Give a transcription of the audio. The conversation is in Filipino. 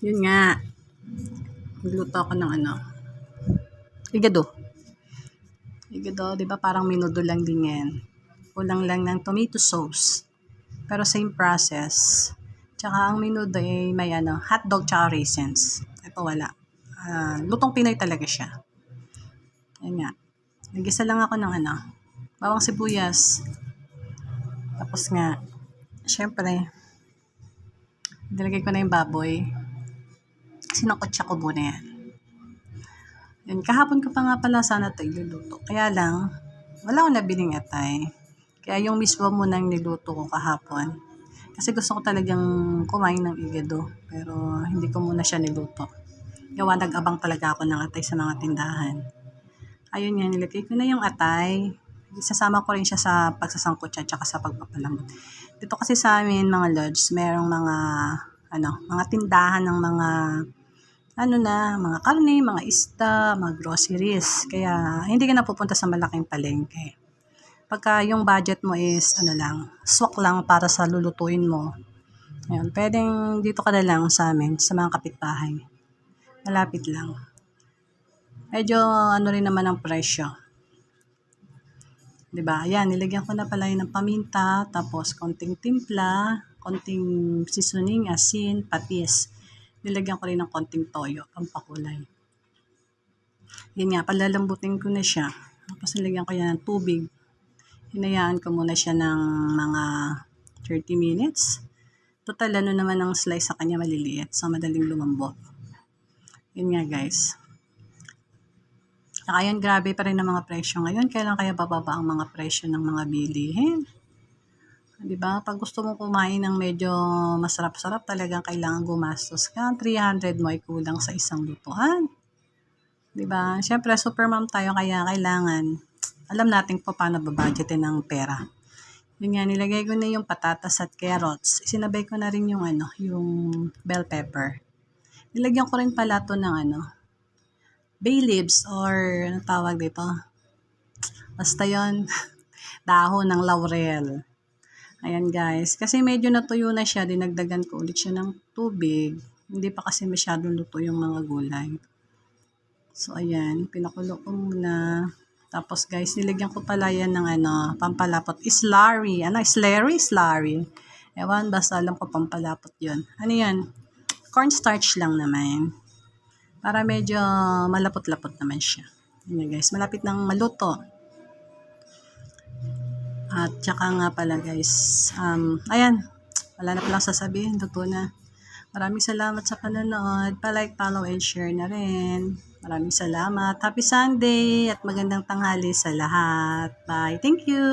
Yun nga, nagluto ako ng igado. Igado, di ba parang minudo lang din yan. Kulang lang ng tomato sauce. Pero same process. Tsaka ang minudo ay may hotdog tsaka raisins. Ito wala. Lutong Pinoy talaga siya. Yan nga. Nagisa lang ako ng bawang sibuyas. Tapos nga, syempre, nilagay ko na yung baboy. Sinakotsa ko muna yan. Yan, kahapon ko pa nga pala sana ito iluluto. Kaya lang, wala akong nabiling atay. Kaya yung mismo muna ang niluto ko kahapon. Kasi gusto ko talagang kumain ng igado. Pero hindi ko muna siya niluto. Gawa nag-abang talaga ako ng atay sa mga tindahan. Ayun nga, nilagay ko na yung atay. Isasama ko rin siya sa pagsasangkot siya tsaka sa pagpapalambot. Dito kasi sa amin, mga lods, merong mga tindahan ng mga mga karne, mga isda, mga groceries. Kaya hindi ka na pupunta sa malaking palengke. Pagka yung budget mo is swak lang para sa lulutuin mo. Ayun, pwedeng dito ka na lang sa amin, sa mga kapitbahay. Malapit lang. Medyo rin naman ang presyo. 'Di ba? Ayan, nilagyan ko na pala yun ng paminta, tapos konting timpla, konting seasoning, asin, patis. Nilagyan ko rin ng konting toyo, pampakulay. Yan nga, palalambutin ko na siya. Tapos nilagyan ko yan ng tubig. Hinayaan ko muna siya ng mga 30 minutes. Total, naman ang slice sa kanya maliliit. So, madaling lumambot. Yun nga, guys. Saka yun, grabe pa rin ang mga presyo ngayon. Kailan kaya bababa ang mga presyo ng mga bilihin? Diba? Pag gusto mo kumain ng medyo masarap-sarap, talagang kailangan gumastos ka. 300 mo ay kulang sa isang lutuan. Diba? Siyempre, super mom tayo, kaya kailangan, alam natin po paano babudgetin ng pera. Yun nga, nilagay ko na yung patatas at carrots. Sinabay ko na rin yung yung bell pepper. Nilagyan ko rin pala to ng bay leaves or tawag dito? Basta yon dahon ng laurel. Ayan guys, kasi medyo natuyo na siya, dinagdagan ko ulit siya ng tubig. Hindi pa kasi masyadong luto yung mga gulay. So ayan, pinakulo ko muna. Tapos guys, nilagyan ko pala yan ng pampalapot. Slurry. Slurry. Ewan, basta alam ko pampalapot yun. Ano yan? Cornstarch lang naman. Para medyo malapot-lapot naman siya. Ayan guys, malapit nang maluto. At tsaka nga pala guys, ayan, wala na palang sasabihin, luto na. Maraming salamat sa panonood. Pa-like, follow, and share na rin. Maraming salamat. Happy Sunday at magandang tanghali sa lahat. Bye. Thank you.